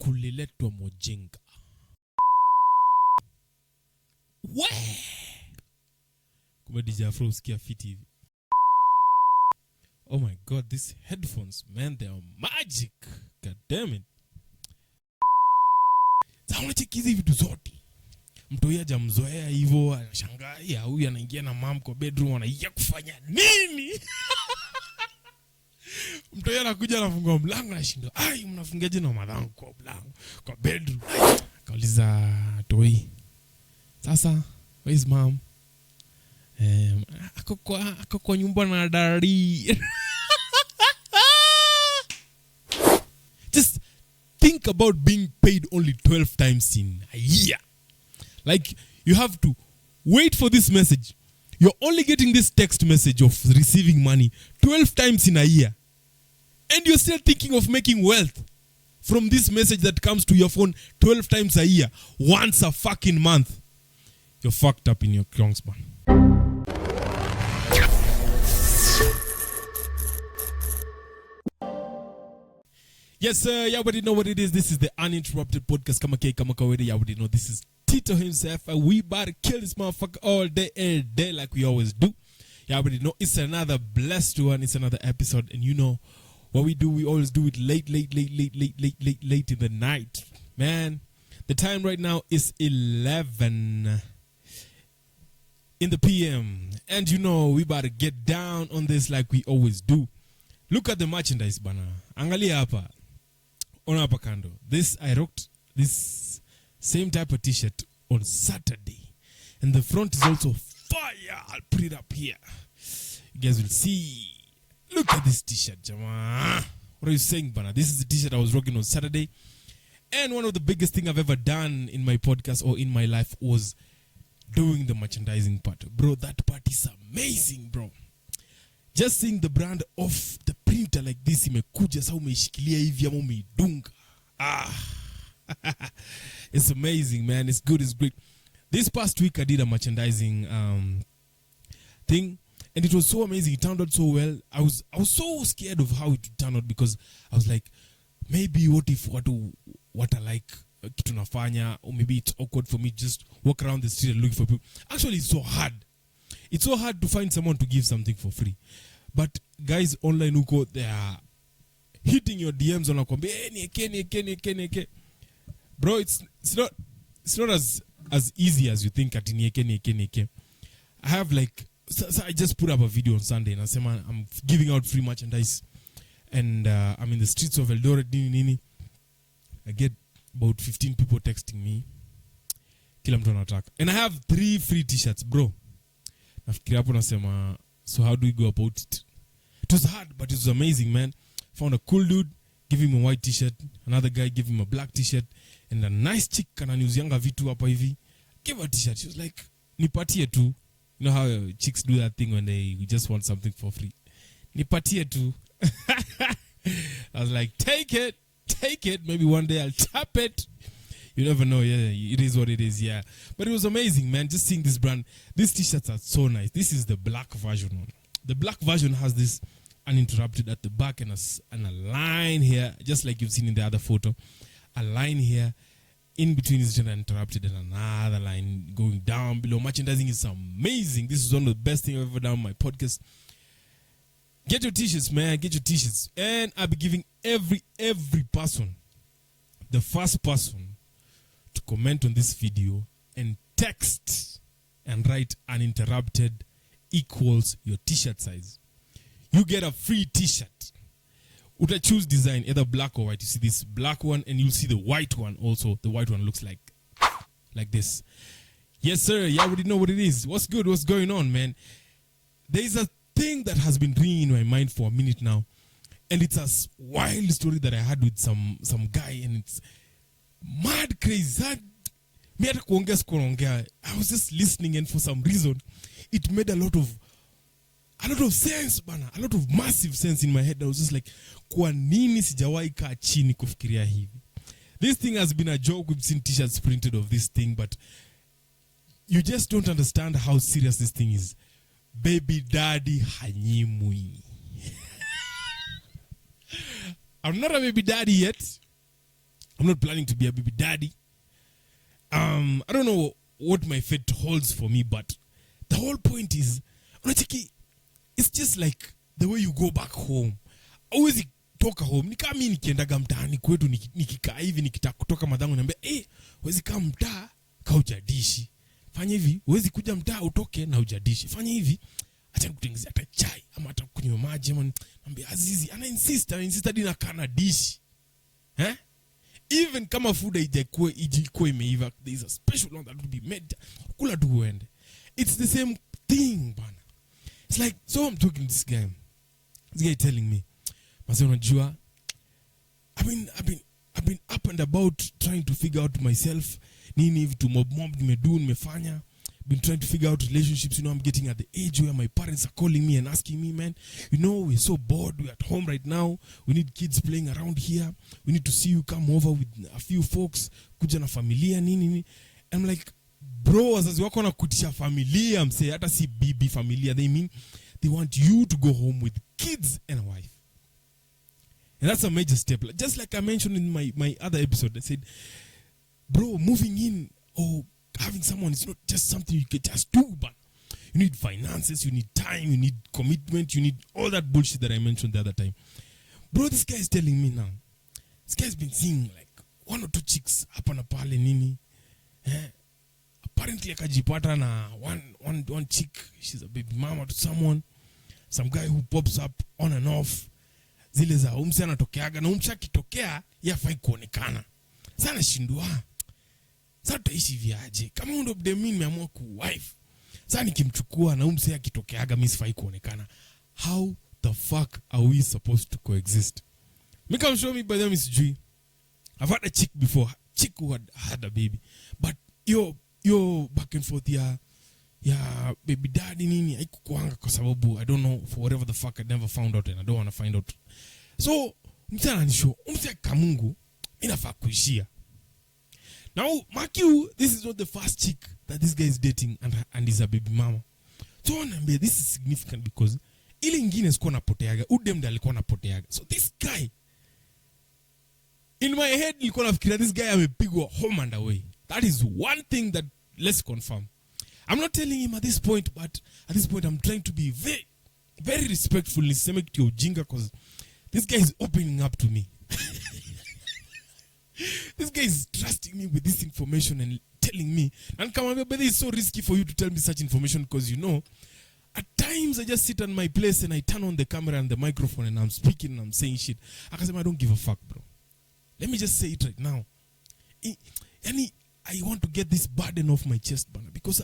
kuliletwa mojenga. We! Kumbe DJ Afro usikia fiti hivi. Oh my god, these headphones, man, they are magic. God damn it. Zaona chekizi vitu zote. Mtu yeye hajamzoea hivyo, anashangaa, ya huyu anaingia na mom kwa bedroom anaingia kufanya nini? Mtu yeye anakuja anafungua mlango anashindwa, ai mnafungaje na madhangu kwa mlango kwa bedroom? Kauliza toi. Sasa, where is mom? Ako kwa nyumba na daddy. Just think about being paid only 12 times in a year. Like, you have to wait for this message. You're only getting this text message of receiving money 12 times in a year. And you're still thinking of making wealth from this message that comes to your phone 12 times a year, once a fucking month. You're fucked up in your crunks, man. Yes, sir. You already know what it is. This is the Uninterrupted Podcast. Kama kawaida, you already know this is Tito himself. And we about to kill this motherfucker all day, every day, like we always do. You already know it's another blessed one. It's another episode. And you know what we do. We always do it late in the night. Man, the time right now is 11 in the PM. And you know, we about to get down on this like we always do. Look at the merchandise, bana. Angalia hapa. Ona hapa kando. This, I rocked this same type of t-shirt on Saturday. And the front is also fire. I'll put it up here. You guys will see. Look at this t-shirt, jama. What are you saying, bana? This is the t-shirt I was rocking on Saturday. And one of the biggest thing I've ever done in my podcast or in my life was doing the merchandising part. Bro, that part is amazing, bro. Just seeing the brand off the printer like this, imekuja sa umeishikilia hivi ama umeidunga. It's amazing, man. It's good, it's great. This past week I did a merchandising thing, and it was so amazing. It turned out so well. I was so scared of how it would turn out because I was like, maybe what if what I like kitu nafanya, or maybe it's awkward for me to just walk around the street and look for people. Actually, it's so hard. It's so hard to find someone to give something for free. But guys online who they are hitting your DMs on akwambia nieke. Bro, it's not as easy as you think at nieke. I have like so I just put up a video on Sunday and I say, man, I'm giving out free merchandise and I'm in the streets of Eldoret nini. I get about 15 people texting me. Kila mtu anataka. And I have 3 free t-shirts, bro. Nafikiria hapo nasema, so how do we go about it? It was hard, but it was amazing, man. Found a cool dude, give him a white t-shirt. Another guy, give him a black t-shirt. And a nice chick, ananiuzianga vitu hapa hivi. Give her a t-shirt. She was like, nipatie tu. You know how chicks do that thing when they just want something for free. Nipatie tu. I was like, take it. Maybe one day I'll tap it. You never know, yeah. It is what it is, yeah. But it was amazing, man. Just seeing this brand. These t-shirts are so nice. This is the black version. The black version has this uninterrupted at the back and a line here, just like you've seen in the other photo. A line here. In between is uninterrupted and another line going down below. Merchandising is amazing. This is one of the best things I've ever done on my podcast. Get your t-shirts, man. Get your t-shirts. And I'll be giving every person, the first person to comment on this video and text and write uninterrupted equals your t-shirt size. You get a free t-shirt. Uta choose design, either black or white. You see this black one and you'll see the white one also. The white one looks like this. Yes, sir. You already know what it is. What's good? What's going on, man? There is a thing that has been ringing in my mind for a minute now. And it's a wild story that I had with some guy, and it's mad crazy. I was just listening, and for some reason, it made a lot of sense, bana. A lot of massive sense in my head. I was just like, kwa nini sijawahi kaa chini kufikiria hivi? This thing has been a joke. We've seen t-shirts printed of this thing, but you just don't understand how serious this thing is. Baby daddy hanyimwi. I'm not a baby daddy yet. I'm not planning to be a baby daddy. I don't know what my fate holds for me, but the whole point is, it's just like the way you go back home. Always toka home. Nika mimi nikiendaga mtaani kwetu nikikaa hivi nikitaka kutoka madhangu niambia, wezi kaa mtaa ka hujadishi. Fanya hivi, wezi kuja mtaa utoke na hujadishi. Fanya hivi, acha nikutengezea hata chai ama hata kunywa maji ama niambia Azizi, ana insist hadi na kana dishi. Even kama food ijikuwa imeiva, there is a special one that will be made. Kula tu uende. It's the same thing, bana. It's like, so I'm talking to this guy. This guy telling me, Mase unajua, I've been up and about trying to figure out myself. Nini vitu mob nimefanya. Been trying to figure out relationships. I'm getting at the age where my parents are calling me and asking me, man, we're so bored. We're at home right now. We need kids playing around here. We need to see you come over with a few folks. Kuja na familia, nini. I'm like, bro, wazazi wako wanakutisha familia. I'm saying, hata si bibi familia. They mean, they want you to go home with kids and a wife. And that's a major step. Just like I mentioned in my other episode, I said, bro, moving in or having someone is not just something you can just do, but you need finances, you need time, you need commitment, you need all that bullshit that I mentioned the other time. Bro, this guy is telling me now. This guy's been seeing like 1 or 2 chicks hapa na pale nini. Apparently akajipata na one chick, she's a baby mama to someone. Some guy who pops up on and off. Zile za umse anatokeaga na umse akitokea yafai kuonekana. Sana shindwa. Sasa tutaishi viaje? Kama ndo mdemi nimeamua ku wife. Sasa nikimchukua na umse akitokeaga mimi sifai kuonekana. How the fuck are we supposed to coexist? Me come show me by them is G. I've had a chick before. Chick who had a baby. But yo back and forth ya baby daddy nini haikukuanga kwa sababu I don't know, for whatever the fuck I never found out and I don't want to find out. So mtana nisho umse kamungu inafaa kuishia. Now mark you, this is not the first chick that this guy is dating and is a baby mama. So this is significant because ile ingine sikuwa napoteaga, udem ndiye alikuwa napoteaga. So this guy, in my head nilikuwa nafikiria this guy amepigwa home and away. That is one thing that let's confirm. I'm not telling him at this point, but at this point I'm trying to be very, very respectful. Niseme kitu ya ujinga because this guy is opening up to me. This guy is trusting me with this information and telling me. And come on, but it's so risky for you to tell me such information because at times I just sit on my place and I turn on the camera and the microphone and I'm speaking and I'm saying shit. I don't give a fuck, bro. Let me just say it right now. I want to get this burden off my chest, Bana, because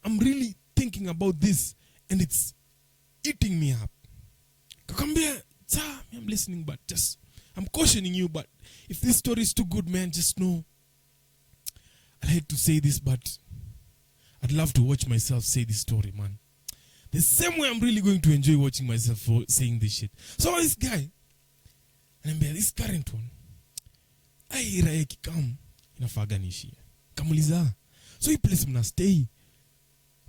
I'm really thinking about this and it's eating me up. Kakambia, I'm listening, but just I'm cautioning you, but if this story is too good, man, just know. I hate to say this, but I'd love to watch myself say this story, man. The same way I'm really going to enjoy watching myself for saying this shit. So this guy, and this current one, Raya kikam inafaga nishia. Kamuliza. So hii place mna stay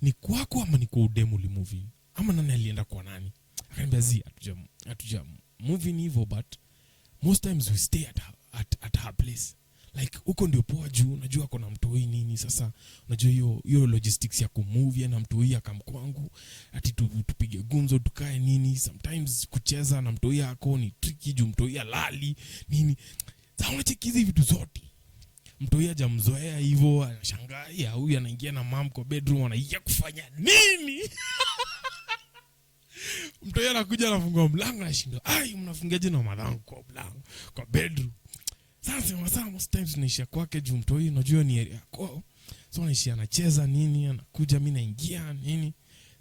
ni kwako ama ni kwa udemu ulimovie? Ama nani alienda kwa nani? Akaniambia hatuja movie hivyo, but most times we stay at her place. Like uko ndio poa juu, unajua kuna mtoi nini sasa, unajua hiyo logistics ya kumove na mtoi akamkwangu, ati tupige gumzo tukae nini, sometimes kucheza na mtoi yako ni tricky juu mtoi lali nini. Sasa unacheki hizi vitu zote. Mtoi hajamzoea hivyo, anashangaa huyu anaingia na mom kwa bedroom anaingia kufanya nini? Mtoi anakuja anafungua mlango anashindwa, mnafungaje na madhangu kwa mlango kwa bedroom? Sasa most times tunaishia kwake juu mtoi unajua ni area yako. So anaishia anacheza nini, anakuja mimi naingia nini,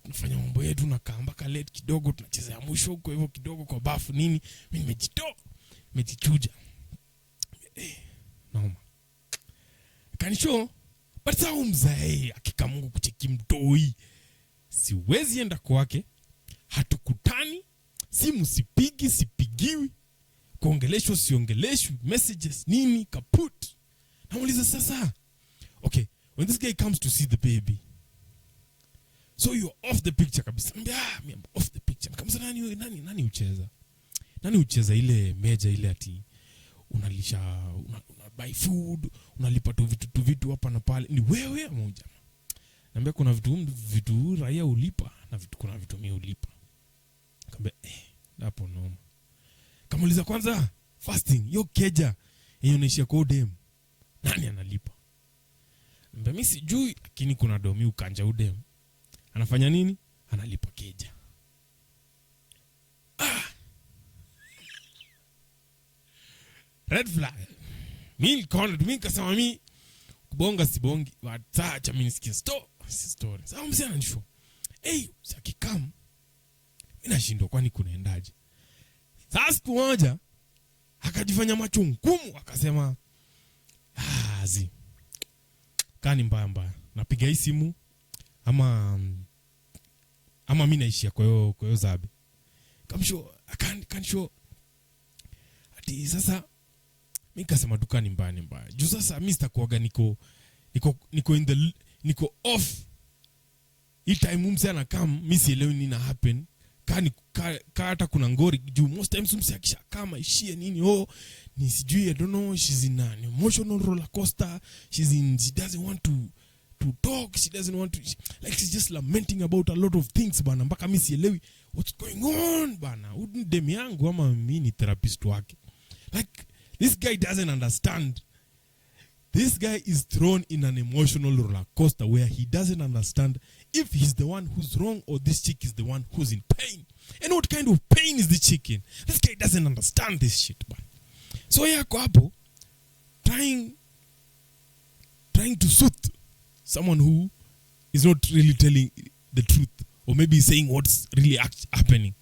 tunafanya mambo yetu na mpaka late kidogo, tunacheza ya mwisho huko hivyo kidogo kwa bafu nini, mimi nimejichuja. Naoma. Kanisho, but saa mzae akikamungu kucheki mtoi. Siwezi enda kwake, hatukutani, simu sipigiwi, kuongeleshwa siongeleshwi, messages nini, kaput. Namuliza sasa, okay, when this guy comes to see the baby, so you're off the picture kabisa. I'm off the picture. Nikamwambia nani ucheza? Nani ucheza ile meja ile ati unalisha una buy food, unalipa tu vitu hapa na pale. Ni wewe moja. Naambia kuna vitu raia ulipa na kuna vitu mimi ulipa. Kaambia hapo noma. Kamuliza kwanza fasting yo keja hiyo inaishia kwa dem. Nani analipa? Naambia mimi sijui, lakini kuna domi ukanja udem. Anafanya nini? Analipa keja. Red flag. Mimi kasema mimi kubonga sibongi, wataacha mimi nisikie story. Sasa mzee ananisho. Sakikam. Mimi nashindwa kwani kunaendaje? Sasa siku moja akajifanya macho ngumu akasema kani mbaya. Napiga hii simu ama mimi naishia kwa hiyo zabe. Kamsho akanisho. Ati sasa mimi kasema dukani mbaya. Juu sasa mimi sitakuaga niko off. Hii time mse anakam mimi sielewi nini na happen. Hata kuna ngori juu most times mse akishakama ishie nini ni sijui, I don't know, she's in an emotional roller coaster. She doesn't want to talk, she doesn't want to, like she's just lamenting about a lot of things bana, mpaka mimi sielewi what's going on bana. Dem yangu ama mimi ni therapist wake. Like this guy doesn't understand. This guy is thrown in an emotional roller coaster where he doesn't understand if he's the one who's wrong or this chick is the one who's in pain. And what kind of pain is the chick in? This guy doesn't understand this shit, man. So yako hapo trying to soothe someone who is not really telling the truth, or maybe saying what's really happening.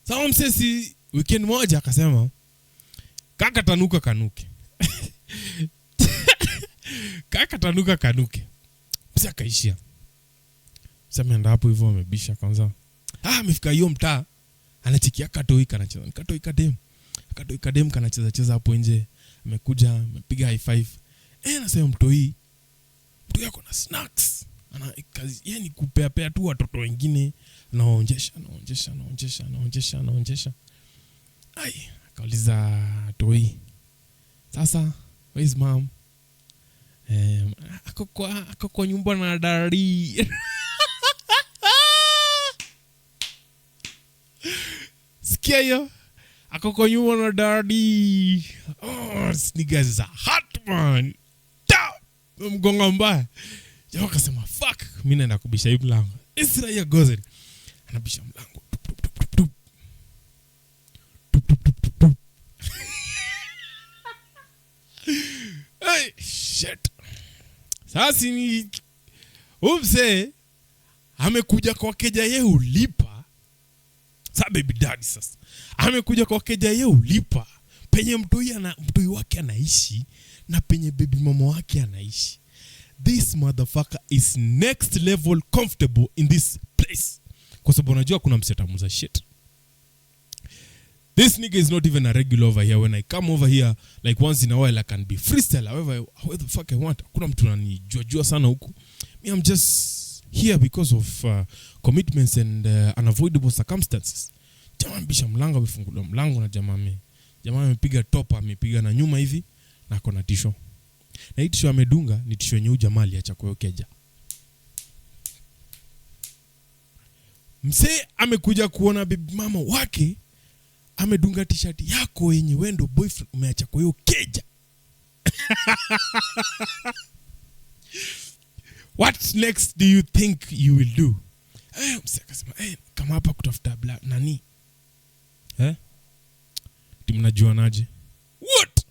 Someone says weekend moja akasema kaka tanuka kanuke. Kaka tanuka kanuke. Msa kaishia. Sasa ameenda hapo hivyo amebisha kwanza. Amefika hiyo mtaa anachikia katoi kanacheza. Katoi kadem kanacheza hapo nje. Amekuja, amepiga high five. Anasema mtoi yako na snacks. Ana kazi yani kupea tu watoto wengine, anaonyesha. Akauliza toi. Sasa where is mom? Ako kwa nyumba na daddy. Sikia hiyo? Ako kwa nyumba na daddy. This nigga is a hot man. Mgonga mbaya. Jamaa akasema fuck, mimi naenda kubisha hii mlango. Israel goes. Anabisha mlango. Hey, shit. Sasa ni amekuja kwa keja yeye ulipa. Sasa baby daddy sasa. Amekuja kwa keja yeye ulipa. Penye mtoi wake anaishi na penye baby mama wake anaishi. This motherfucker is next level comfortable in this place. Kwa sababu unajua kuna msetamuza shit. This nigga is not even a regular over here. When I come over here, like once in a while, I can be freestyle however the fuck I want. Kuna mtu ananijua sana huku. Me, I'm just here because of commitments and unavoidable circumstances. Jamaa mbisha mlango, amefungulia mlango na jamaa amepiga topa, amepiga na nyuma hivi na ako na tisho. Na hii tisho amedunga ni tisho yenye jamaa aliacha kwa keja. Mse amekuja kuona baby mama wake amedunga t-shirt yako yenye wendo boyfriend umeacha kwa hiyo keja. What next do you think you will do? Mse akasema kama hapa kutafuta nani? Timnajua naje? What?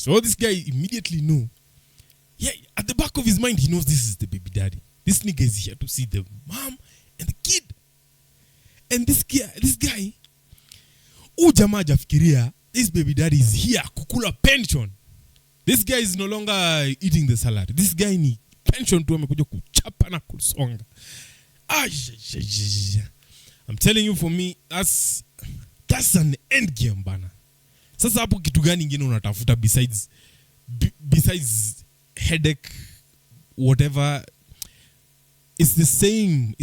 So this guy immediately knew. Yeah, at the back of his mind he knows this is the baby daddy. This nigga is here to see the mom and the kid. And this guy jamaa hajafikiria this baby daddy is here kukula pension. This guy is no longer eating the salary. This guy ni pension tu amekuja kuchapa na kusonga. I'm telling you, for me that's an end game bana. Sasa hapo kitu gani kingine unatafuta besides headache whatever? It's the same.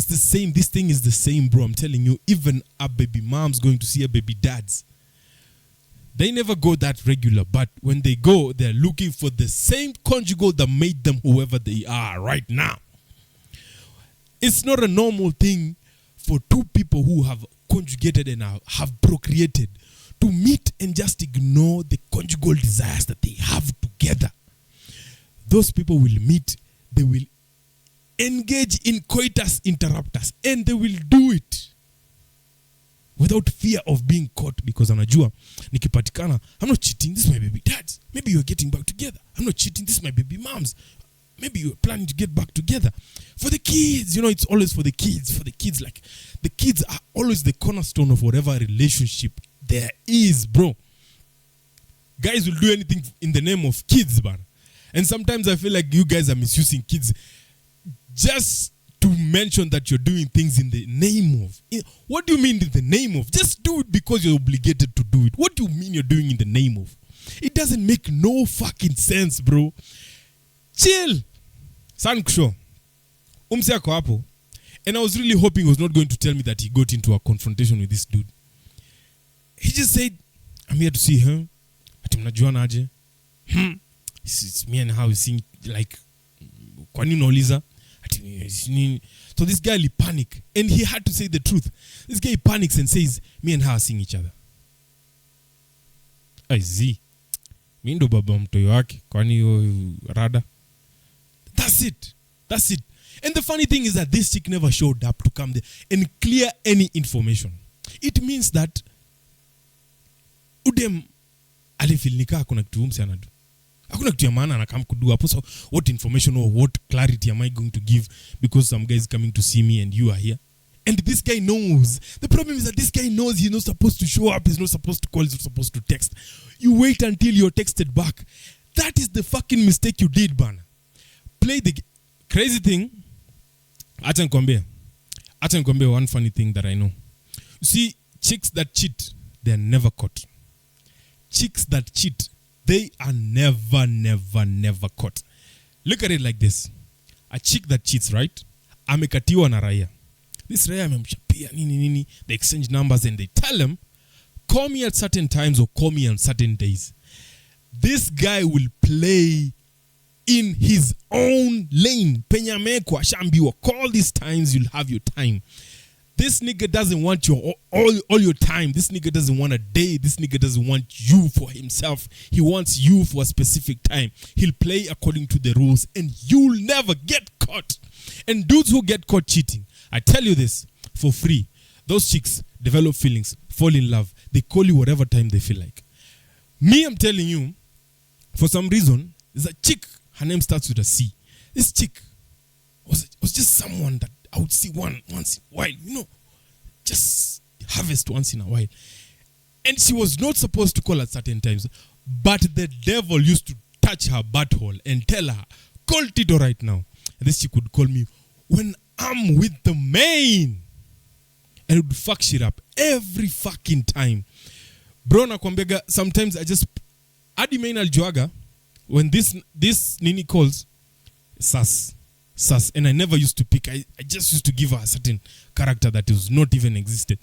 This thing is the same, bro. I'm telling you, even a baby mom's going to see a baby dad's. They never go that regular, but when they go, they're looking for the same conjugal that made them whoever they are right now. It's not a normal thing for two people who have conjugated and have procreated to meet and just ignore the conjugal desires that they have together. Those people will meet, they will engage in coitus interruptus, and they will do it without fear of being caught, because anajua nikipatikana, I'm not cheating, this is my baby dads, maybe you're getting back together. I'm not cheating, this is my baby moms, maybe you're planning to get back together. For the kids, it's always for the kids. Like, the kids are always the cornerstone of whatever relationship there is, bro. Guys will do anything in the name of kids, man. And sometimes I feel like you guys are misusing kids just to mention that you're doing things in the name of. What do you mean in the name of? Just do it because you're obligated to do it. What do you mean you're doing in the name of? It doesn't make no fucking sense, bro. Chill. Sanksho. Umse ako hapo. And I was really hoping he was not going to tell me that he got into a confrontation with this dude. He just said, I'm here to see her. Ati mnajuana aje? It's me and how we sing, like, kwa nini unauliza? So this guy will panic, and he had to say the truth. This guy panics and says, me and her are seeing each other. I see. Mi ndo baba mtoyo wake, kwani yo rada? That's it. And the funny thing is that this chick never showed up to come there and clear any information. It means that udem alifilnika hakuna kitu mse anadu. Hakuna kitu ya maana anakam kudu hapo. So what information or what clarity am I going to give because some guy is coming to see me and you are here? And this guy knows. The problem is that this guy knows he's not supposed to show up, he's not supposed to call, he's not supposed to text. You wait until you're texted back. That is the fucking mistake you did, bana. Play the crazy thing. Acha nikwambie one funny thing that I know. You see, chicks that cheat, they're never caught. Chicks that cheat, they are never caught. Look at it like this. A chick that cheats, right? Amekatiwa na raya. This raya amemchapia nini. They exchange numbers and they tell him, call me at certain times or call me on certain days. This guy will play in his own lane. Penyamekwa shambiwa. Call these times, you'll have your time. This nigga doesn't want your all your time. This nigga doesn't want a day. This nigga doesn't want you for himself. He wants you for a specific time. He'll play according to the rules and you'll never get caught. And dudes who get caught cheating, I tell you this for free. Those chicks develop feelings, fall in love. They call you whatever time they feel like. Me, I'm telling you, for some reason, there's a chick, her name starts with a C. This chick was just someone that I would see once in a while, just harvest once in a while. And she was not supposed to call at certain times, but the devil used to touch her butthole and tell her, call Tito right now. And this chick would call me when I'm with the main. And it would fuck shit up every fucking time. Bro, nakwambega, sometimes I just, adi main aljuaga, when this nini calls, sus. And I never used to pick. I just used to give her a certain character that was not even existed.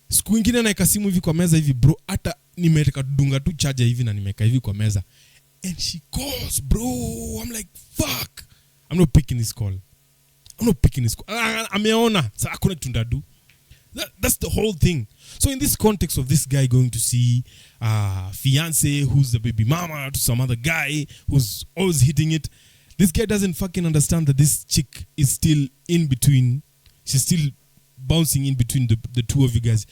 Siku ingine naeka simu hivi kwa meza hivi, bro, hata nimetaka dunga tu charger hivi na nimeka hivi kwa meza. And she calls, bro. I'm like, fuck. I'm not picking this call. Ameona. Sa hakuna tundadu. That's the whole thing. So in this context of this guy going to see fiance who's the baby mama to some other guy who's always hitting it, this guy doesn't fucking understand that this chick is still in between. She's still bouncing in between the two of you guys.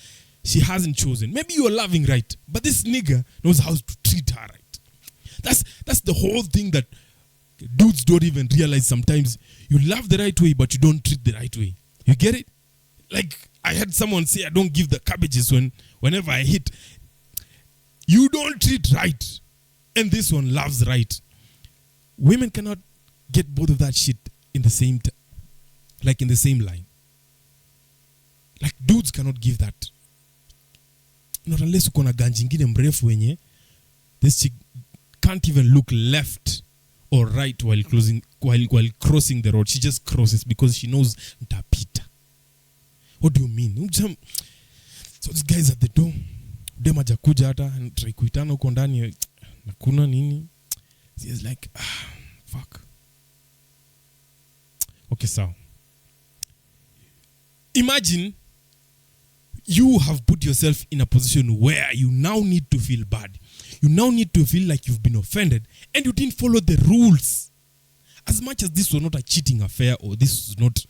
She hasn't chosen. Maybe you are loving right, but this nigga knows how to treat her right. That's the whole thing that dudes don't even realize sometimes. You love the right way, but you don't treat the right way. You get it? Like, I had someone say, I don't give the cabbages whenever I hit. You don't treat right. And this one loves right. Women cannot get both of that shit in the same in the same line. Like, dudes cannot give that. Not unless uko na ganji ingine mrefu wenye this chick can't even look left or right while crossing the road. She just crosses because she knows ntapita. What do you mean? So this guy's at the door dem hajakuja hata try kuitana huko ndani na kuna nini. She is like fuck. Okay, so imagine you have put yourself in a position where you now need to feel bad. You now need to feel like you've been offended and you didn't follow the rules. As much as this was not a cheating affair, or this was not,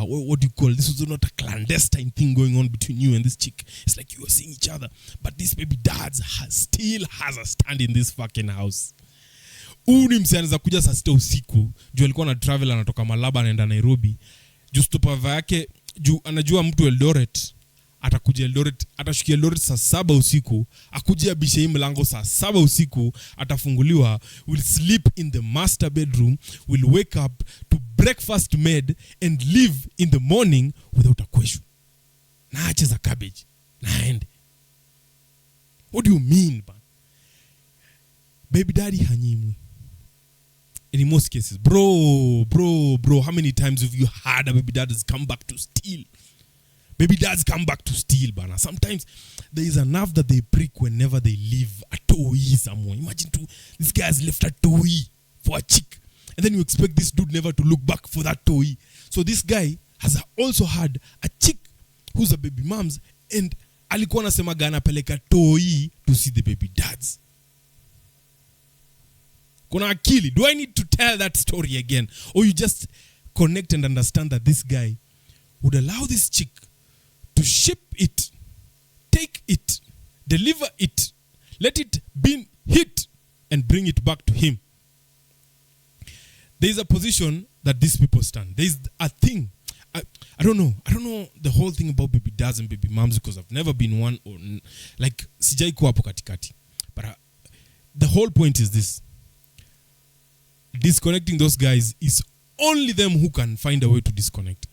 what do you call, this was not a clandestine thing going on between you and this chick. It's like you were seeing each other. But this baby dad still has a stand in this fucking house. Ni msee anaweza kuja saa 6 usiku. Juu alikuwa na travel anatoka Malaba anaenda Nairobi. Juu stopover yake, juu anajua mtu Eldoret. Atakuja Eldoret, atashukia Eldoret saa 7 usiku, akuje abishe hii mlango saa 7 usiku, atafunguliwa, will sleep in the master bedroom, will wake up to breakfast made and leave in the morning without a question. Na ache za cabbage, na aende. What do you mean, man? Baby daddy hanyimwi. In most cases, bro, how many times have you had a baby dad has come back to steal? Baby dads come back to steal, bana. Sometimes there is enough that they prick whenever they leave a toy somewhere. Imagine this guy has left a toy for a chick, and then you expect this dude never to look back for that toy. So this guy has also had a chick who's a baby mom's, and alikuwa anasema gana peleka toy to see the baby dads. Kuna akili. Do I need to tell that story again? Or you just connect and understand that this guy would allow this chick to ship it, take it, deliver it, let it be hit, and bring it back to him. There is a position that these people stand. There is a thing. I don't know the whole thing about baby dads and baby moms because I've never been one, or like sijai kuwa hapo katikati. But the whole point is this. Disconnecting those guys is only them who can find a way to disconnect.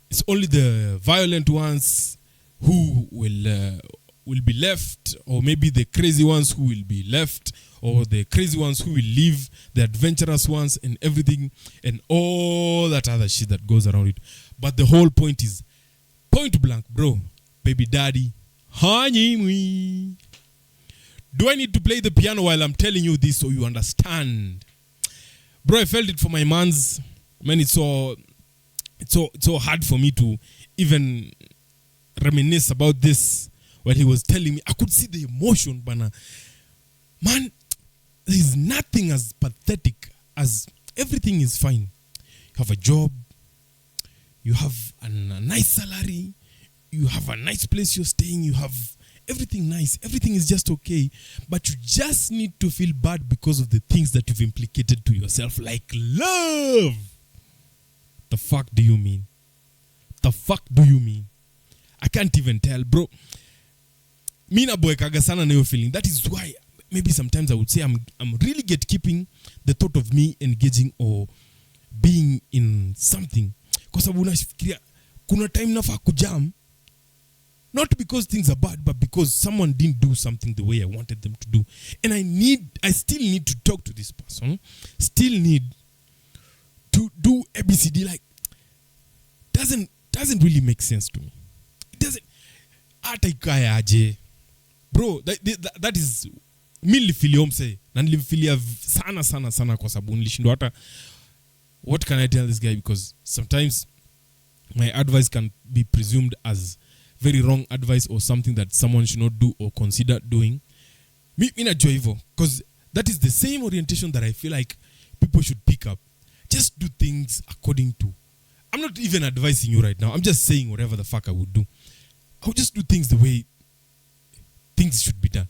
It's only the violent ones who will be left, or maybe the crazy ones who will be left, or the crazy ones who will leave, the adventurous ones and everything, and all that other shit that goes around it. But the whole point is, point blank, bro, baby daddy hanyimwi. Do I need to play the piano while I'm telling you this so you understand? Bro, I felt it for my mans. Man, it's so hard for me to even reminisce about this when he was telling me. I could see the emotion, bana. Man, there is nothing as pathetic as everything is fine. You have a job, you have a nice salary, you have a nice place you're staying, you have everything nice, everything is just okay, but you just need to feel bad because of the things that you've implicated to yourself, like love. The fuck do you mean? The fuck do you mean? I can't even tell, bro. Mina boy kagasana na yo feeling. That is why maybe sometimes I would say I'm really gatekeeping the thought of me engaging or being in something. Kwa sababu unafikiria kuna time nafaa kujam, not because things are bad, but because someone didn't do something the way I wanted them to do. And I still need to talk to this person. Still need to do ABCD. Like, doesn't really make sense to me. It doesn't. Ata ikaya aje. Bro, that is mi nilifilia mse. Na nilifilia sana kwa sababu nilishindwa hata what can I tell this guy, because sometimes my advice can be presumed as very wrong advice or something that someone should not do or consider doing. Mi najua hivyo, because that is the same orientation that I feel like people should pick up. Just do things according to. I'm not even advising you right now. I'm just saying whatever the fuck I would do. I would just do things the way things should be done.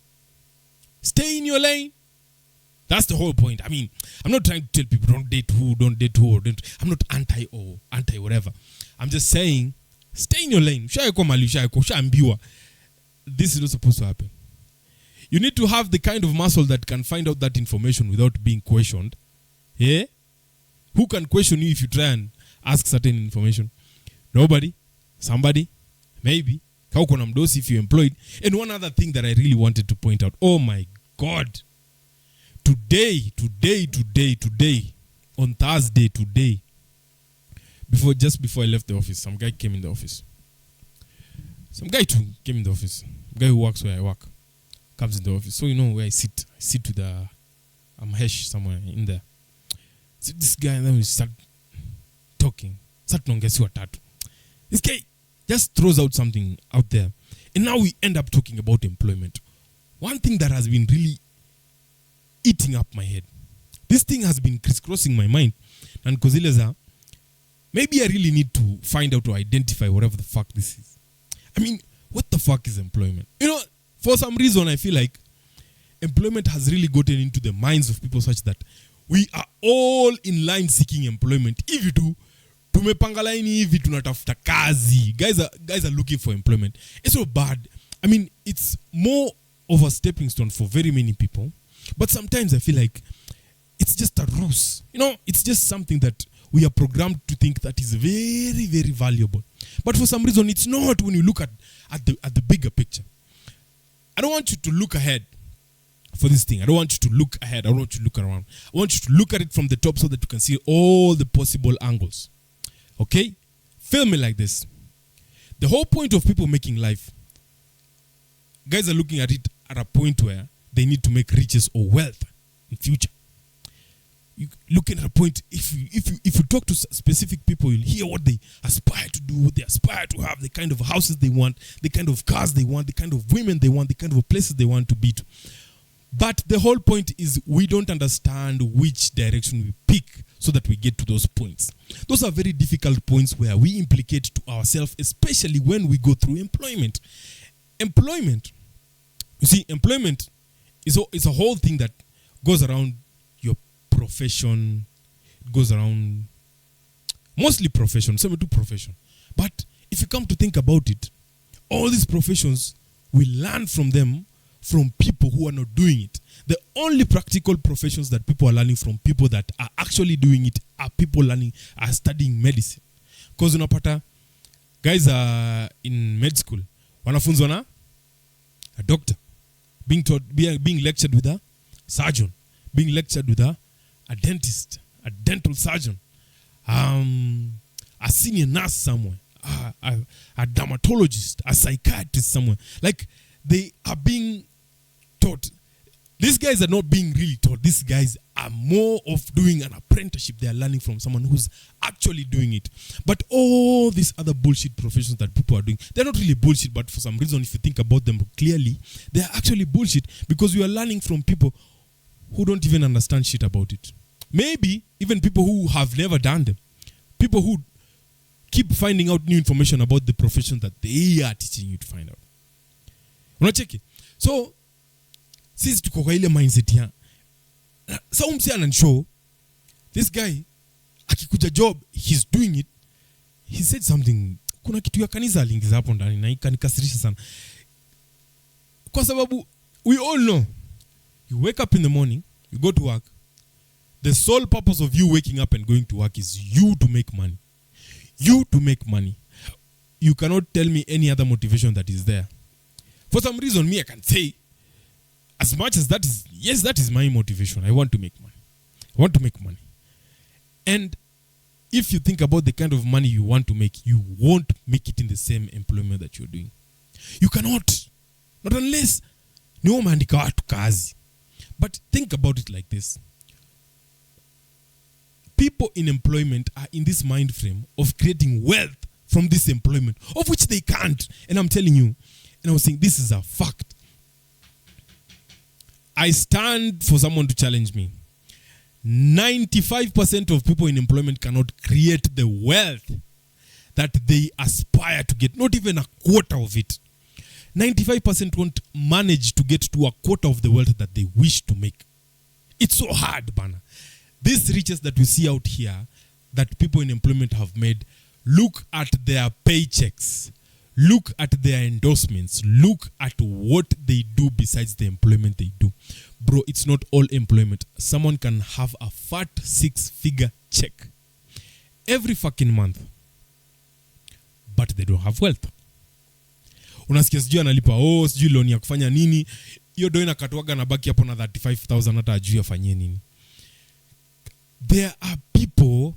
Stay in your lane. That's the whole point. I mean, I'm not trying to tell people don't date who, or don't. I'm not anti whatever. I'm just saying, stay in your lane. This is not supposed to happen. You need to have the kind of muscle that can find out that information without being questioned. Yeah? Who can question you if you try and ask certain information? Nobody. Somebody. Maybe. If you're employed. And one other thing that I really wanted to point out. Oh my God. Today, on Thursday, just before I left the office, some guy came in the office. Some guy too came in the office. Guy who works where I work. comes in the office. So you know where I sit with I'm Hesh somewhere in there. So this guy, and then we start talking. This guy just throws out something out there. And now we end up talking about employment. One thing that has been really eating up my head. This thing has been crisscrossing my mind. And Kozileza, maybe I really need to find out or identify whatever the fuck this is. I mean, what the fuck is employment? You know, for some reason, I feel like employment has really gotten into the minds of people such that we are all in line seeking employment. If you do, tumepanga line hivi tunatafuta kazi. Guys are looking for employment. It's so bad. I mean, it's more of a stepping stone for very many people. But sometimes I feel like it's just a ruse. You know, it's just something that we are programmed to think that is very, very valuable. But for some reason, it's not when you look at the bigger picture. I don't want you to look ahead for this thing. I don't want you to look ahead. I don't want you to look around. I want you to look at it from the top so that you can see all the possible angles. Okay? Feel me like this. The whole point of people making life, guys are looking at it at a point where they need to make riches or wealth in future. You looking at a point, if you talk to specific people, you'll hear what they aspire to do, what they aspire to have, the kind of houses they want, the kind of cars they want, the kind of women they want, the kind of places they want to be to. But the whole point is we don't understand which direction we pick so that we get to those points. Those are very difficult points where we implicate to ourselves, especially when we go through employment. Employment, you see, employment is a whole thing that goes around your profession. It goes around mostly profession, semi-to profession. But if you come to think about it, all these professions, we learn from them from people who are not doing it. The only practical professions that people are learning from people that are actually doing it are people are studying medicine. Because unapata, guys are in med school, wanafunzwa na a doctor, being lectured with a surgeon, being lectured with a dentist, a dental surgeon, a senior nurse somewhere, a dermatologist, a psychiatrist somewhere. Like, they are being taught. These guys are not being really taught. These guys are more of doing an apprenticeship. They are learning from someone who's actually doing it. But all these other bullshit professions that people are doing, they're not really bullshit, but for some reason, if you think about them clearly, they're actually bullshit because we are learning from people who don't even understand shit about it. Maybe even people who have never done them. People who keep finding out new information about the profession that they are teaching you to find out. Unacheki? So, sisi tuko kwa ile mindset ya sa umsi ananishow this guy akikuja job, he's doing it. He said something, kuna kitu ya kanisa aliingiza hapo ndani na ikanikasirisha sana. Kwa sababu we all know, you wake up in the morning, you go to work. The sole purpose of you waking up and going to work is you to make money. You to make money. You cannot tell me any other motivation that is there. For some reason, me, I can say, as much as that is, yes, that is my motivation. I want to make money. I want to make money. And if you think about the kind of money you want to make, you won't make it in the same employment that you're doing. You cannot. Not unless ni umeandika watu kazi. But think about it like this. People in employment are in this mind frame of creating wealth from this employment, of which they can't. And I'm telling you, and I was saying, this is a fact. I stand for someone to challenge me. 95% of people in employment cannot create the wealth that they aspire to get. Not even a quarter of it. 95% won't manage to get to a quarter of the wealth that they wish to make. It's so hard, Bana. These riches that we see out here that people in employment have made, look at their paychecks. Look at their endorsements. Look at what they do besides the employment they do. Bro, it's not all employment. Someone can have a fat 6-figure check every fucking month, but they don't have wealth. Unasikia sijui analipa, sijui loan ya kufanya nini. Hiyo do inakatwaga na baki hapo na 35,000 hata ajui afanyie nini. There are people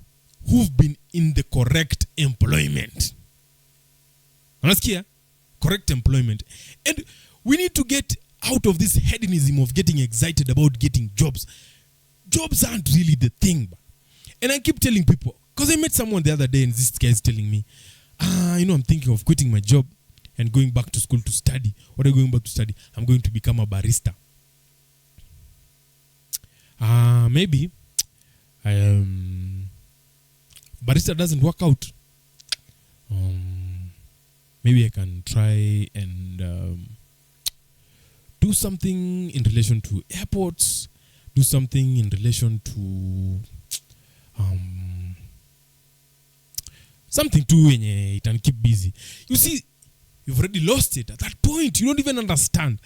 who've been in the correct employment. Unasikia? Correct employment. And we need to get out of this hedonism of getting excited about getting jobs. Jobs aren't really the thing. And I keep telling people, because I met someone the other day and this guy is telling me, I'm thinking of quitting my job and going back to school to study. What are you going back to study? I'm going to become a barista. Maybe barista doesn't work out. Maybe I can try and do something in relation to airports, do something in relation to something too when it can keep busy. You see, you've already lost it. At that point, you don't even understand.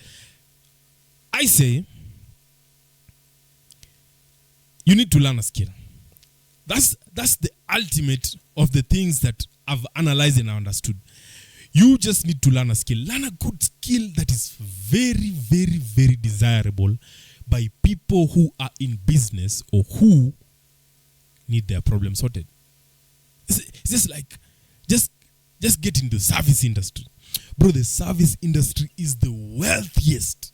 I say, you need to learn a skill. That's the ultimate of the things that I've analyzed and understood. You just need to learn a skill. Learn a good skill that is very, very, very desirable by people who are in business or who need their problem sorted. It's just like, just get into the service industry. Bro, the service industry is the wealthiest.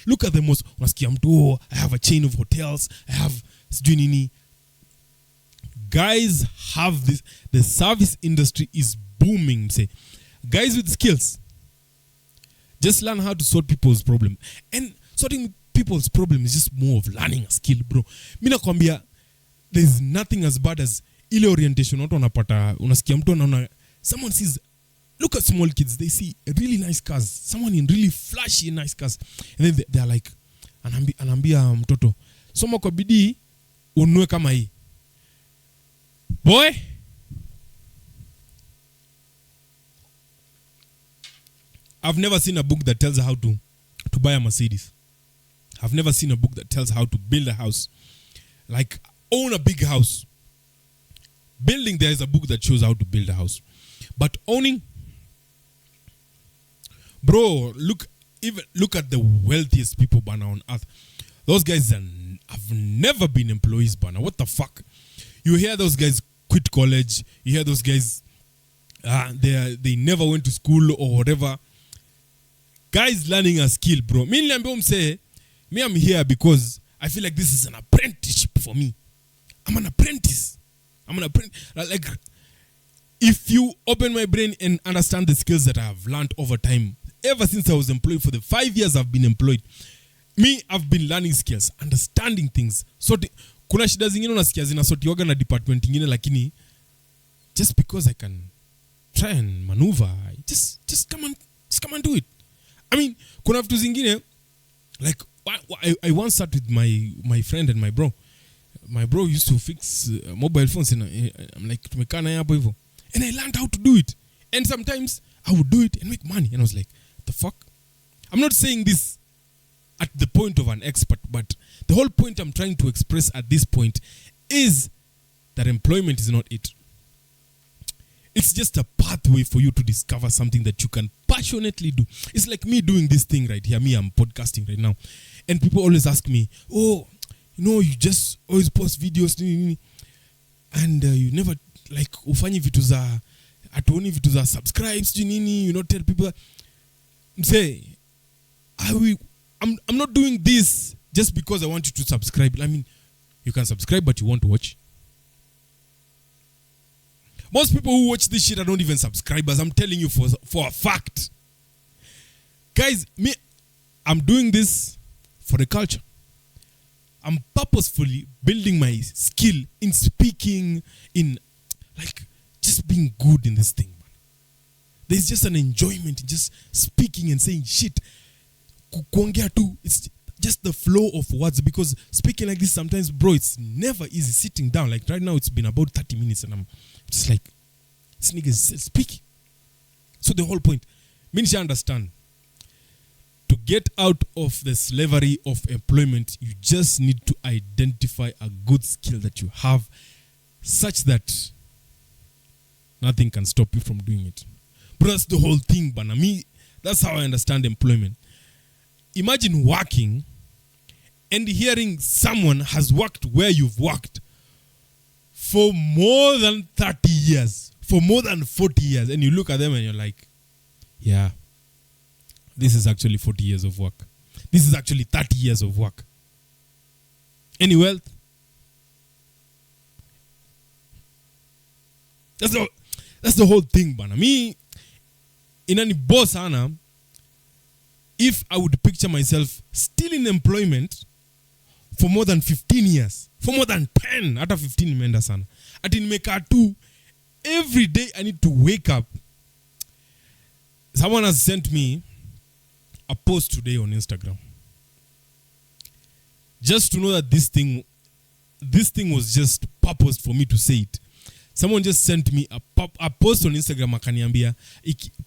Look at the most. I have a chain of hotels. I have guys have this. The service industry is booming. Say, guys with skills, just learn how to sort people's problem. And sorting people's problem is just more of learning a skill, bro. Mina kwambia, there's nothing as bad as ile orientation. Watu wanapata, unasikia mtu anaona, someone sees, look at small kids, they see really nice cars, someone in really flashy nice cars, and then they're like, anambia mtoto, soma kwa bidii ununue kama hii. Boy, I've never seen a book that tells how to buy a Mercedes. I've never seen a book that tells how to build a house. Like, own a big house. Building, there is a book that shows how to build a house. But owning, bro, look at the wealthiest people bana on earth. Those guys have never been employees bana. What the fuck? You hear those guys quit college. You hear those guys, they never went to school or whatever. Guys learning a skill, bro. Me I'm here because I feel like this is an apprenticeship for me. I'm an apprentice. Like, if you open my brain and understand the skills that I have learned over time, ever since I was employed, for the 5 years I've been employed, I've been learning skills, understanding things. So kuna shida zingine unasikia zinasotiwaga na department ingine, lakini just because I can try and maneuver, just come and do it. I mean, kuna vitu zingine, like, I once sat with my friend and my bro. My bro used to fix mobile phones, and I'm like, tumekana hapo hivyo. And I learned how to do it. And sometimes I would do it and make money. And I was like, the fuck? I'm not saying this at the point of an expert, but the whole point I'm trying to express at this point is that employment is not it. It's just a pathway for you to discover something that you can passionately do. It's like me doing this thing right here. I'm podcasting right now. And people always ask me, oh, you just always post videos and you never, like, ufanyi vitu za, atuoni vitu za subscribes, tell people. Say, I'm not doing this just because I want you to subscribe. I mean, you can subscribe, but you won't watch. Most people who watch this shit are not even subscribers. I'm telling you for a fact. Guys, I'm doing this for the culture. I'm purposefully building my skill in speaking, in, like, just being good in this thing, man. There's just an enjoyment in just speaking and saying shit. Kuongea tu, it's just the flow of words, because speaking like this sometimes, bro, it's never easy sitting down. Like right now, it's been about 30 minutes and I'm just like, this nigga is speaking. So the whole point, means you understand, to get out of the slavery of employment, you just need to identify a good skill that you have such that nothing can stop you from doing it. But that's the whole thing, bana. That's how I understand employment. Imagine working and hearing someone has worked where you've worked for more than 30 years, for more than 40 years, and you look at them and you're like, yeah, this is actually 40 years of work. This is actually 30 years of work. Any wealth? That's the whole thing, bana. Me, inani boss ana, if I would picture myself still in employment for more than 15 years, for more than 10, after 15 imeenda sana. Ati nimeka tu, every day I need to wake up. Someone has sent me a post today on Instagram. Just to know that this thing was just purposed for me to say it. Someone just sent me a post on Instagram akaniambia,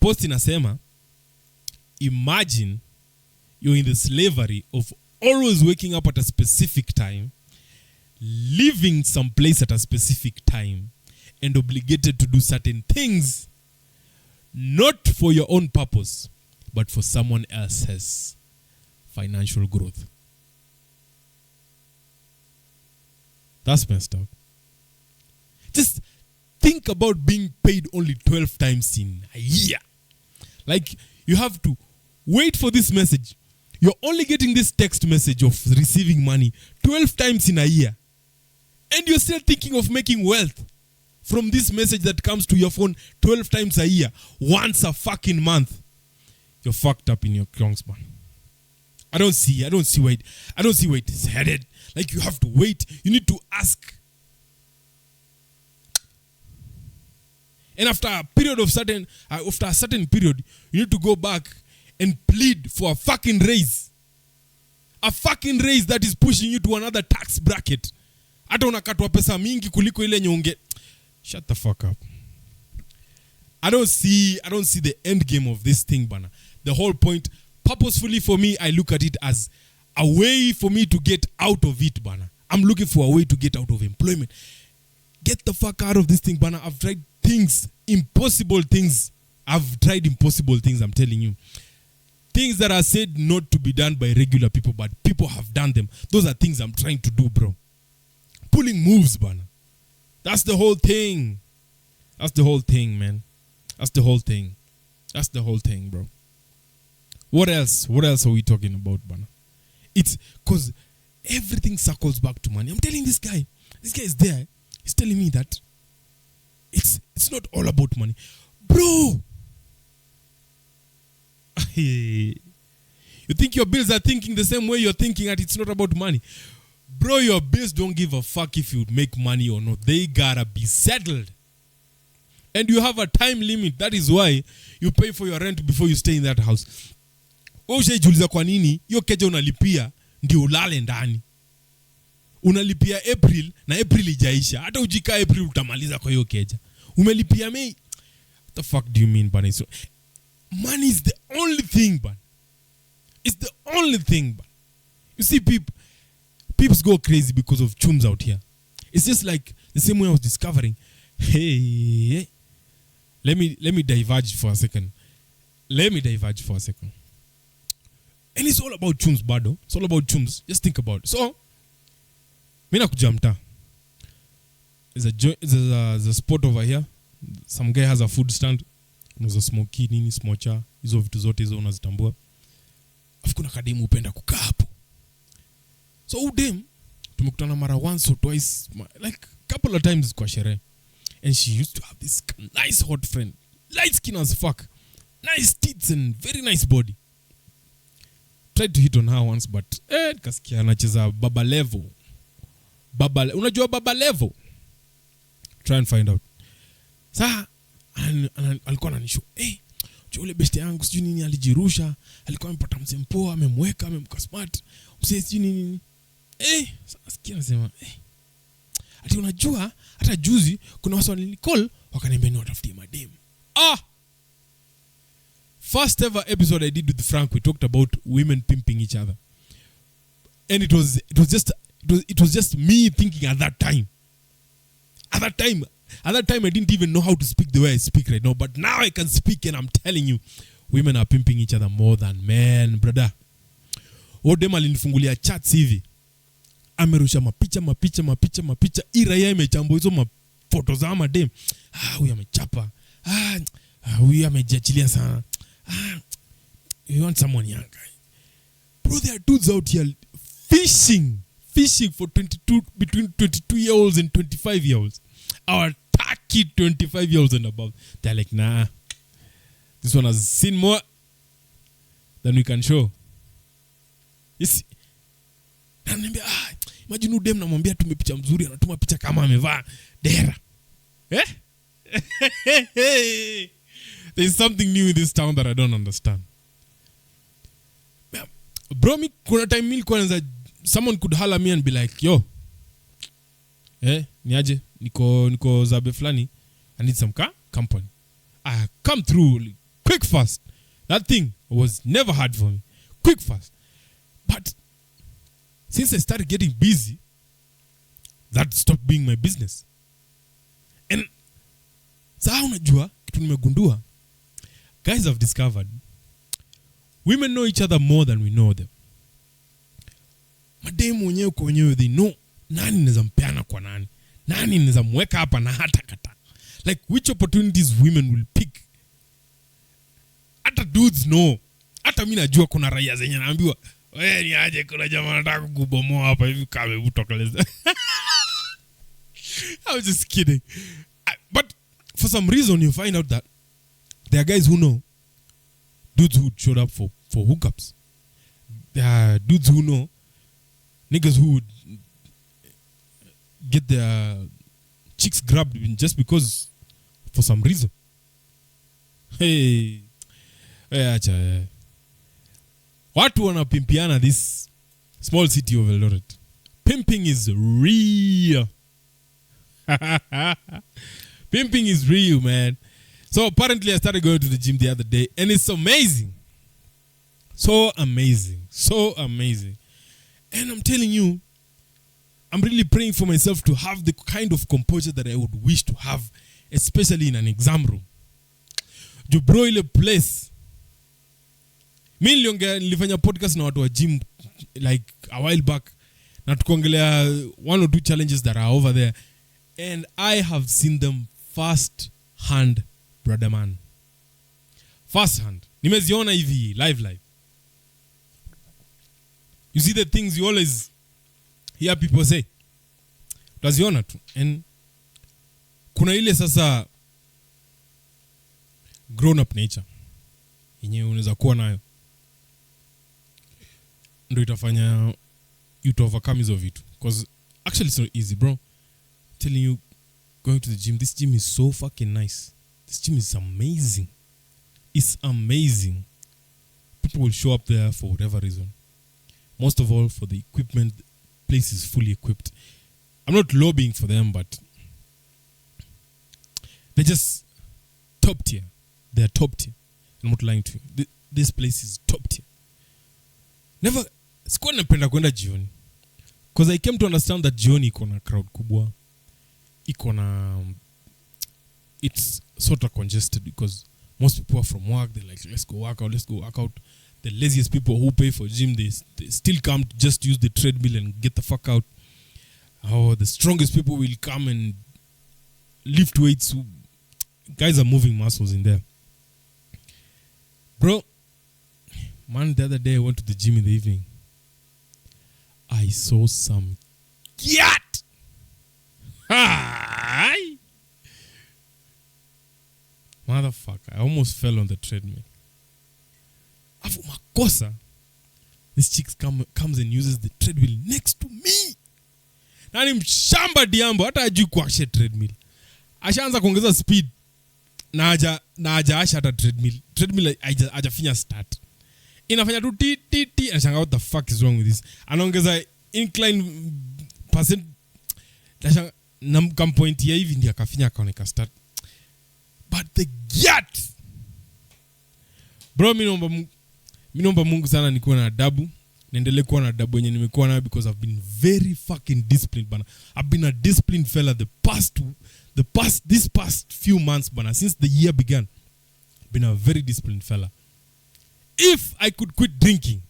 post inasema, imagine you're in the slavery of always waking up at a specific time, leaving some place at a specific time, and obligated to do certain things, not for your own purpose, but for someone else's financial growth. That's messed up. Just think about being paid only 12 times in a year. Like, you have to wait for this message. You're only getting this text message of receiving money 12 times in a year. And you're still thinking of making wealth from this message that comes to your phone 12 times a year, once a fucking month. You're fucked up in your crunks, man. I don't see where it is headed. Like, you have to wait. You need to ask. And after a certain period, you need to go back and plead for a fucking raise. A fucking raise that is pushing you to another tax bracket. Hata unakatwa pesa mingi kuliko ile nyonge. Shut the fuck up. I don't see the end game of this thing, bana. The whole point, purposefully for me, I look at it as a way for me to get out of it, bana. I'm looking for a way to get out of employment. Get the fuck out of this thing, bana. I've tried impossible things. I've tried impossible things, I'm telling you. Things that are said not to be done by regular people, but people have done them. Those are things I'm trying to do, bro. Pulling moves, bana. That's the whole thing. That's the whole thing, man. That's the whole thing. That's the whole thing, bro. What else? What else are we talking about, bana? It's because everything circles back to money. I'm telling this guy is there. He's telling me that it's not all about money. Bro! You think your bills are thinking the same way you're thinking that it's not about money? Bro, your bills don't give a fuck if you make money or not. They gotta be settled. And you have a time limit. That is why you pay for your rent before you stay in that house. Ushajiuliza kwa nini hiyo keja unalipia ndio ulale ndani? Unalipia April na April ijaisha. Hata ujika April utamaliza kwa hiyo keja. Umelipia May. What the fuck do you mean, bana? Money is the only thing, bana. It's the only thing, bana. You see, people go crazy because of chums out here. It's just like the same way I was discovering. Hey. Let me diverge for a second. And it's all about chums, bado. It's all about chums. Just think about it. So, mina kujamta. There's a spot over here. Some guy has a food stand. Unauza smoky nini, smocha. Hizo vitu zote hizo unazitambua. Afu kuna kademu upenda kukaa hapo. So udem tumekutana mara once or twice, like couple of times kwa sherehe. And she used to have this nice hot friend. Light skin as fuck. Nice tits and very nice body. Tried to hit on her once, but kasikia anacheza baba level. Unajua baba level? Try and find out. Sasa alikuwa ananisho, ule besti yangu sijui nini alijirusha, alikuwa amepata msempoa, amemweka, amemka smart. Msee sijui nini. Sasa nasema, ati unajua hata juzi kuna watu walinicall wakaniambia ni watafutie madem. First ever episode I did with Frank, we talked about women pimping each other. And it was just me thinking at that time. At that time I didn't even know how to speak the way I speak right now, but now I can speak, and I'm telling you, women are pimping each other more than men, brother. Odem alinifungulia chats hivi. Amerusha mapicha. Iraya imechambua hizo mafoto za madem. Huyu amechapa. Huyu amejiachilia sana. you want someone young. Bro, there are dudes out here fishing for between 22-year-olds and 25-year-olds. Our tacky 25-year-olds and above. They're like, nah, this one has seen more than we can show. You see? Imagine udem namwambia tume picha mzuri, anatuma picha kama amevaa dera. There's something new in this town that I don't understand. Bro, me kuna time nilikuwa someone could holler me and be like, yo, niaje, niko zabe flani, I need some company. I come through quick fast. That thing was never hard for me. Quick fast. But since I started getting busy, that stopped being my business. And saa unajua kitu nimegundua, guys have discovered women know each other more than we know them. Mademu wenyewe kwa wenyewe, they know nani naweza mpeana kwa nani, nani naweza mweka hapa na hata kata. Like which opportunities women will pick. Hata dudes know. Hata mimi najua kuna raia zenye naambiwa, wewe ni aje kuna jamaa anataka kukubomoa hapa hivi kama utokeleza. I was just kidding. But for some reason you find out that there are guys who know dudes who showed up for hookups. There are dudes who know niggas who would get their chicks grabbed just because for some reason. Hey, acha. Watu wanapimpiana this small city of Eldoret. Pimping is real. Pimping is real, man. So apparently I started going to the gym the other day and it's amazing. So amazing. So amazing. And I'm telling you, I'm really praying for myself to have the kind of composure that I would wish to have, especially in an exam room. You bro ile place. Mimi nilifanya podcast na watu wa gym like a while back. Na tukongelea one or two challenges that are over there. And I have seen them first hand, brother man. First hand. Nimeziona hivi live. You see the things you always hear people say. Utaziona tu. And kuna ile sasa grown up nature yenyewe unaweza kuwa nayo. Ndio itafanya you to overcome hizo vitu. Because actually it's not easy, bro. I'm telling you, going to the gym, this gym is so fucking nice. This gym is amazing. It's amazing. People will show up there for whatever reason. Most of all, for the equipment, the place is fully equipped. I'm not lobbying for them, but they're just top tier. They're top tier. I'm not lying to you. This place is top tier. Never, sikuwa napenda kwenda jioni. Because I came to understand that jioni iko na crowd kubwa. It's sort of congested because most people are from work. They're like, let's go work out. The laziest people who pay for gym, they still come to just use the treadmill and get the fuck out. Oh, the strongest people will come and lift weights. Guys are moving muscles in there. Bro, man, the other day I went to the gym in the evening. I saw some cat. Hi. Motherfucker, I almost fell on the treadmill. Afu makosa, this chick comes and uses the treadmill next to me. Nani mshamba diambo, hata hajui kuwasha treadmill. Ashaanza kuongeza speed. Na haja asha hata treadmill. Treadmill hajafinya start. Inafanya tu ti. Anashanga what the fuck is wrong with this? Anaongeza incline percent. Anashanga na point ya hivi ndio akafinya akaoneka start. But the gat. Bro, mimi naomba Mungu sana nikuwe na adabu. Niendelee kuwa na adabu yenye nimekuwa nayo because I've been very fucking disciplined bana. I've been a disciplined fella this past few months bana, since the year began. I've been a very disciplined fella. If I could quit drinking,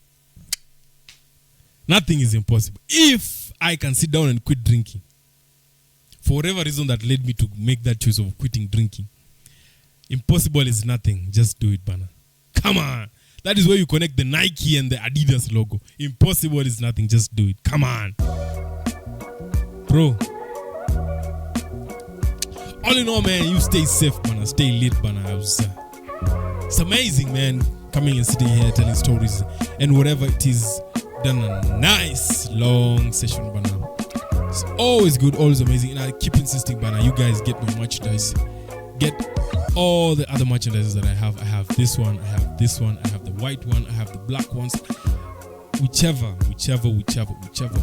nothing is impossible. If I can sit down and quit drinking, for whatever reason that led me to make that choice of quitting drinking, impossible is nothing. Just do it, bana. Come on. That is where you connect the Nike and the Adidas logo. Impossible is nothing. Just do it. Come on. Bro. All in all, man, you stay safe, man. Stay lit, man. It's amazing, man. Coming and sitting here telling stories and whatever it is. Done a nice long session, man. It's always good, always amazing. And I keep insisting, man. You guys get my merchandise. Get all the other merchandise that I have. I have this one, I have this one, I have the white one, I have the black ones. Whichever.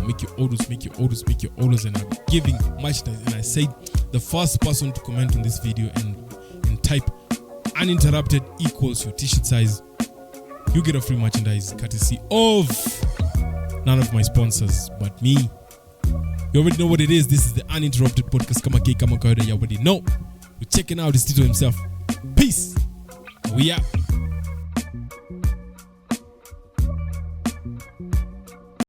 Make your orders, and I'm giving merchandise. And I said the first person to comment on this video and type uninterrupted equals your t-shirt size, you get a free merchandise courtesy of none of my sponsors but me. You already know what it is. This is the Uninterrupted Podcast. Kama K, kama kawaida, you already know. We're checking out the Tito himself. Peace. We out.